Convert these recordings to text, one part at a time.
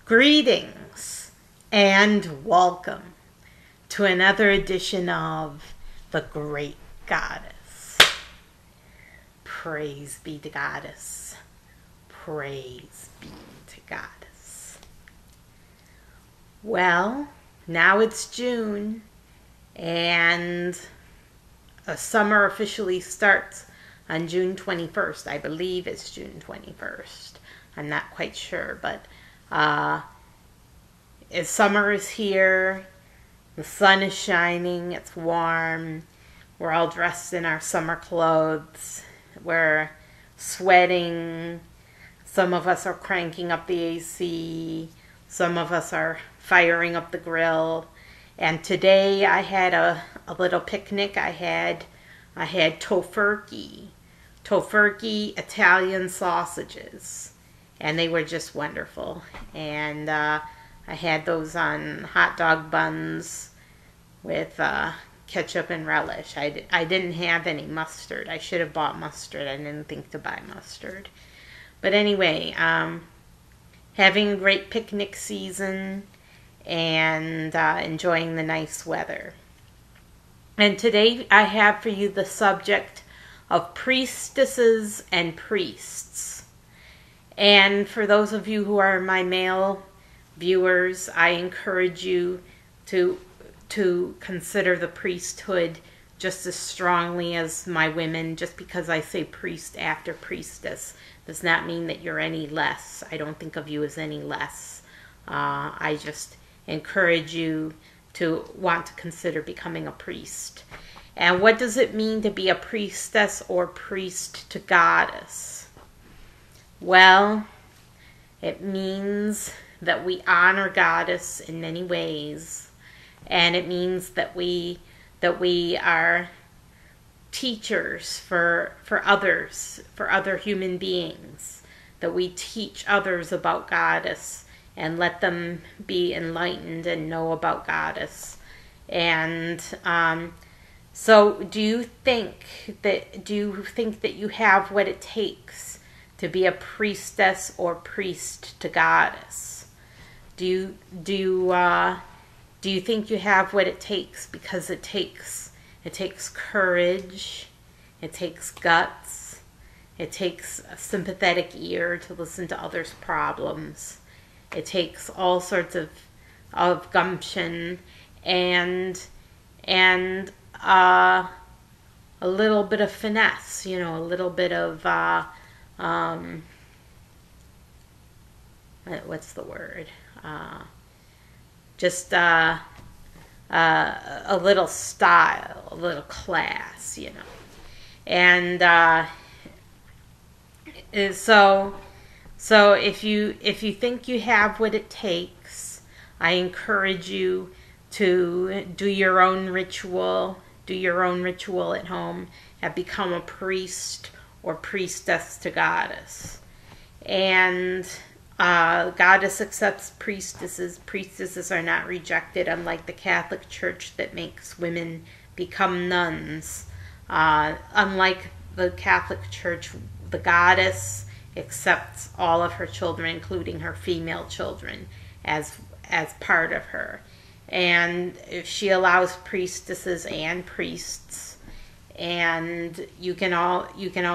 Greetings and welcome to another edition of The Great Goddess. Praise be to Goddess. Praise be to Goddess. Well, now it's June and summer officially starts on June 21st. I believe it's June 21st. I'm not quite sure, but summer is here. The sun is shining. It's warm. We're all dressed in our summer clothes. We're sweating. Some of us are cranking up the AC. Some of us are firing up the grill. And today I had a little picnic. I had tofurkey Italian sausages. And they were just wonderful. And I had those on hot dog buns with ketchup and relish. I didn't have any mustard. I should have bought mustard. I didn't think to buy mustard. But anyway, having a great picnic season and enjoying the nice weather. And today I have for you the subject of priestesses and priests. And for those of you who are my male viewers, I encourage you to consider the priesthood just as strongly as my women. Just because I say priest after priestess does not mean that you're any less. I don't think of you as any less. I just encourage you to want to consider becoming a priest. And what does it mean to be a priestess or priest to Goddess? Well, it means that we honor Goddess in many ways, and it means that we are teachers for others, for other human beings, that we teach others about Goddess and let them be enlightened and know about Goddess. And so do you think that you have what it takes to be a priestess or priest to Goddess? Do you think you have what it takes? Because it takes courage, it takes guts, it takes a sympathetic ear to listen to others' problems. It takes all sorts of gumption and a little bit of finesse, a little bit of what's the word? Just a little style, a little class, And so if you think you have what it takes, I encourage you to do your own ritual at home and become a priest or priestess to Goddess. And Goddess accepts priestesses. Priestesses are not rejected, unlike the Catholic Church that makes women become nuns. Unlike the Catholic Church, the Goddess accepts all of her children, including her female children, as part of her. And she allows priestesses and priests, and you can all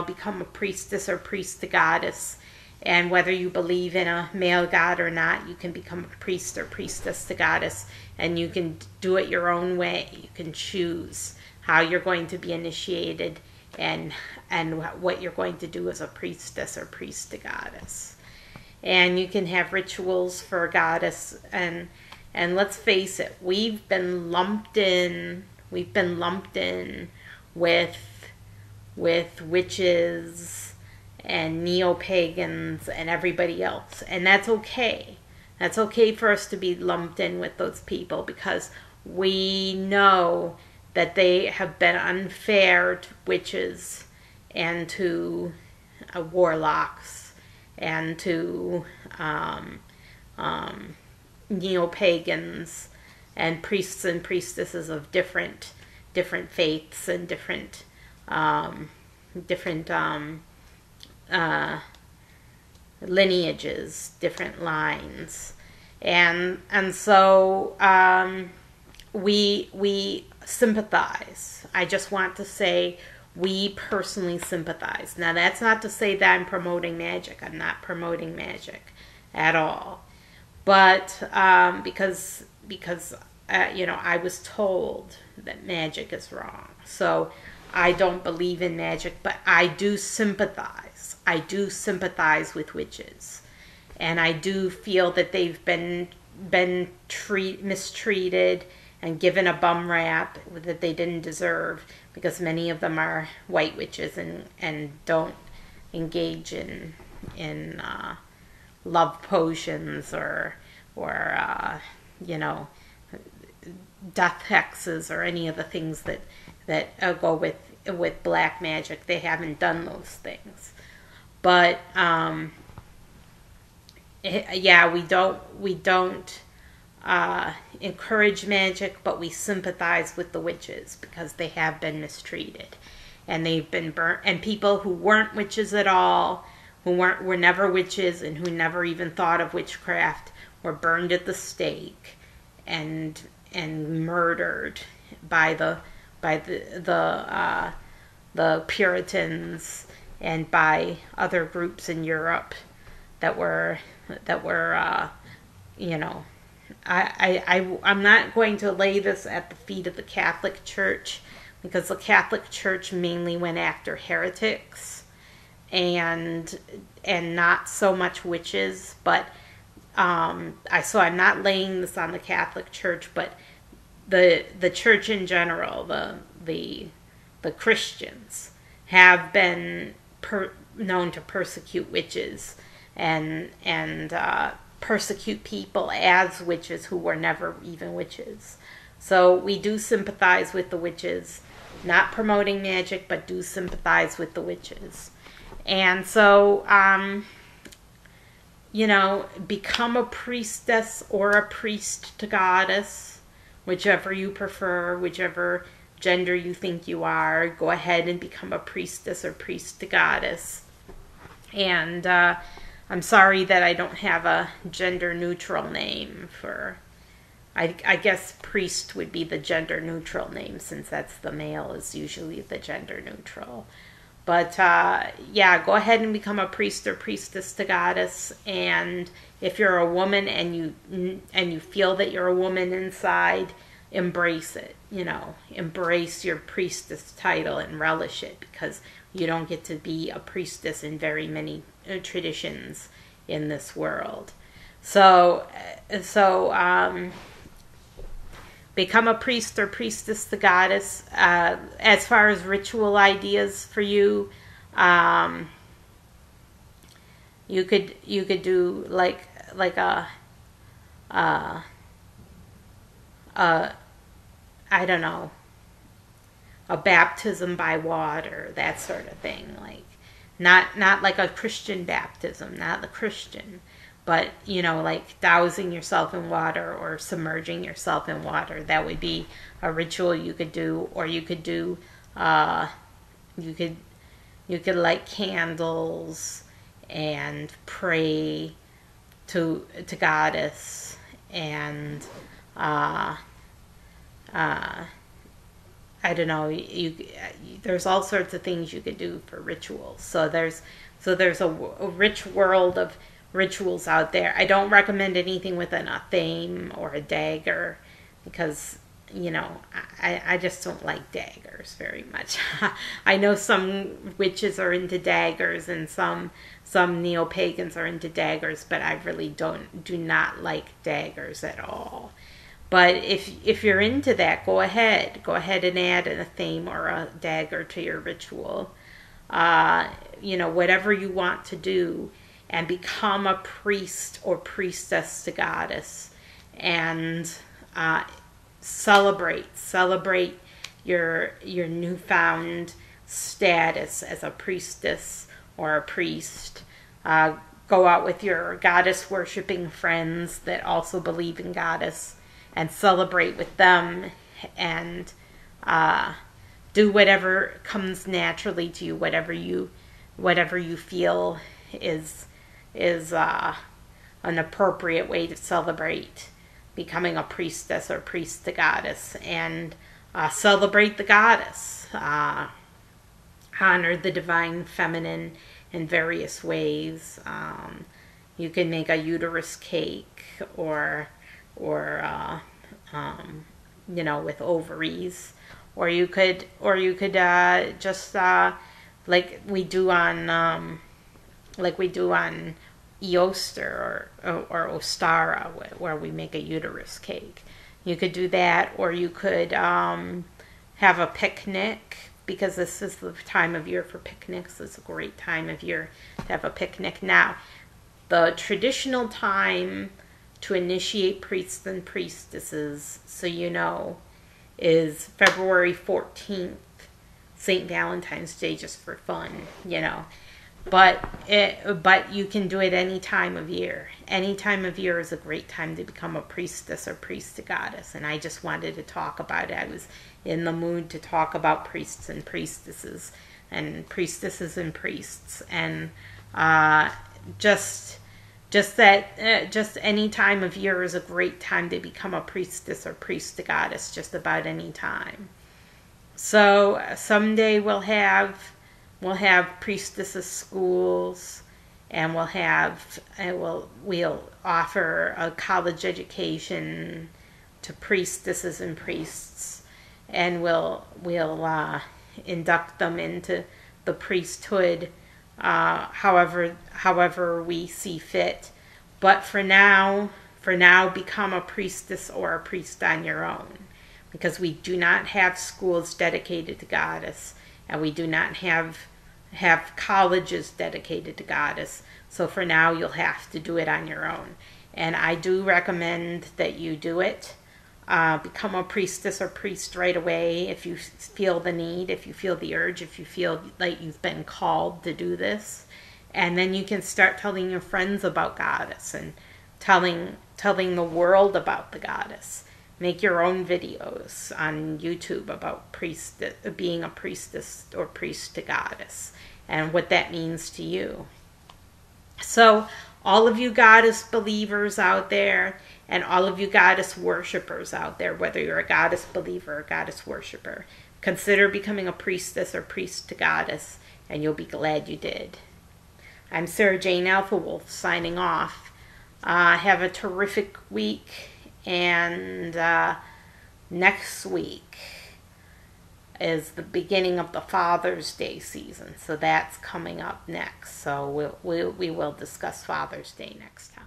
become a priestess or priest to Goddess. And whether you believe in a male god or not, you can become a priest or priestess to Goddess, and you can do it your own way. You can choose how you're going to be initiated and what you're going to do as a priestess or priest to Goddess. And you can have rituals for Goddess, and let's face it, we've been lumped in with witches and neo-pagans and everybody else. And that's okay. That's okay for us to be lumped in with those people, because we know that they have been unfair to witches and to warlocks and to neo-pagans and priests and priestesses of different faiths and different lineages, different lines. And so we sympathize. I just want to say we personally sympathize. Now, that's not to say that I'm promoting magic. I'm not promoting magic at all. But because I was told that magic is wrong. So I don't believe in magic, but I do sympathize. I do sympathize with witches. And I do feel that they've been mistreated and given a bum rap that they didn't deserve, because many of them are white witches and don't engage in love potions or death hexes or any of the things that go with black magic. They haven't done those things. But we don't encourage magic, but we sympathize with the witches because they have been mistreated, and they've been burnt. And people who weren't witches at all, were never witches, and who never even thought of witchcraft, were burned at the stake and murdered by the Puritans and by other groups in Europe that were I'm not going to lay this at the feet of the Catholic Church, because the Catholic Church mainly went after heretics and not so much witches. But so I'm not laying this on the Catholic Church, but the church in general, the Christians have been known to persecute witches and persecute people as witches who were never even witches. So we do sympathize with the witches, not promoting magic, but do sympathize with the witches. And so, become a priestess or a priest to goddess, whichever you prefer, whichever gender you think you are. Go ahead and become a priestess or priest to goddess. And I'm sorry that I don't have a gender neutral name for, I guess priest would be the gender neutral name, since that's the male is usually the gender neutral. But go ahead and become a priest or priestess to goddess. And if you're a woman and you feel that you're a woman inside, embrace it. Embrace your priestess title and relish it, because you don't get to be a priestess in very many traditions in this world. So become a priest or priestess to goddess. As far as ritual ideas for you, you could do like I don't know, a baptism by water, that sort of thing. Like not like a Christian baptism, not the Christian, but like dousing yourself in water or submerging yourself in water. That would be a ritual you could do. Or you could do you could light candles and pray to goddess, and I don't know. There's all sorts of things you could do for rituals. So there's a rich world of rituals out there. I don't recommend anything with a theme or a dagger, because I just don't like daggers very much. I know some witches are into daggers, and some neo-pagans are into daggers, but I really do not like daggers at all. But if you're into that, go ahead and add a theme or a dagger to your ritual. Whatever you want to do, and become a priest or priestess to goddess, and celebrate your newfound status as a priestess or a priest. Go out with your goddess worshiping friends that also believe in goddess, and celebrate with them, and do whatever comes naturally to you, whatever you feel is an appropriate way to celebrate becoming a priestess or priest to goddess, and celebrate the goddess. Honor the divine feminine in various ways. You can make a uterus cake, or with ovaries, or you could just like we do on Easter or Ostara, where we make a uterus cake. You could do that, or you could have a picnic, because this is the time of year for picnics. It's a great time of year to have a picnic. Now, the traditional time to initiate priests and priestesses, so you know, is February 14th, St. Valentine's Day, just for fun, But you can do it any time of year. Any time of year is a great time to become a priestess or priest to goddess. And I just wanted to talk about it. I was in the mood to talk about priests and priestesses, and priests, and just any time of year is a great time to become a priestess or priest to goddess. Just about any time. So someday we'll have priestesses schools, and we'll offer a college education to priestesses and priests, and we'll induct them into the priesthood however we see fit. But for now, become a priestess or a priest on your own, because we do not have schools dedicated to goddess, and we do not have colleges dedicated to goddess. So for now, you'll have to do it on your own. And I do recommend that you do it. Become a priestess or priest right away if you feel the need, if you feel the urge, if you feel like you've been called to do this. And then you can start telling your friends about goddess, and telling the world about the goddess. Make your own videos on YouTube about being a priestess or priest to goddess, and what that means to you. So all of you goddess believers out there, and all of you goddess worshipers out there, whether you're a goddess believer or a goddess worshiper, consider becoming a priestess or priest to goddess, and you'll be glad you did. I'm Sarah Jane Alphawolf, signing off. Have a terrific week. And next week is the beginning of the Father's Day season, so that's coming up next. So we will discuss Father's Day next time.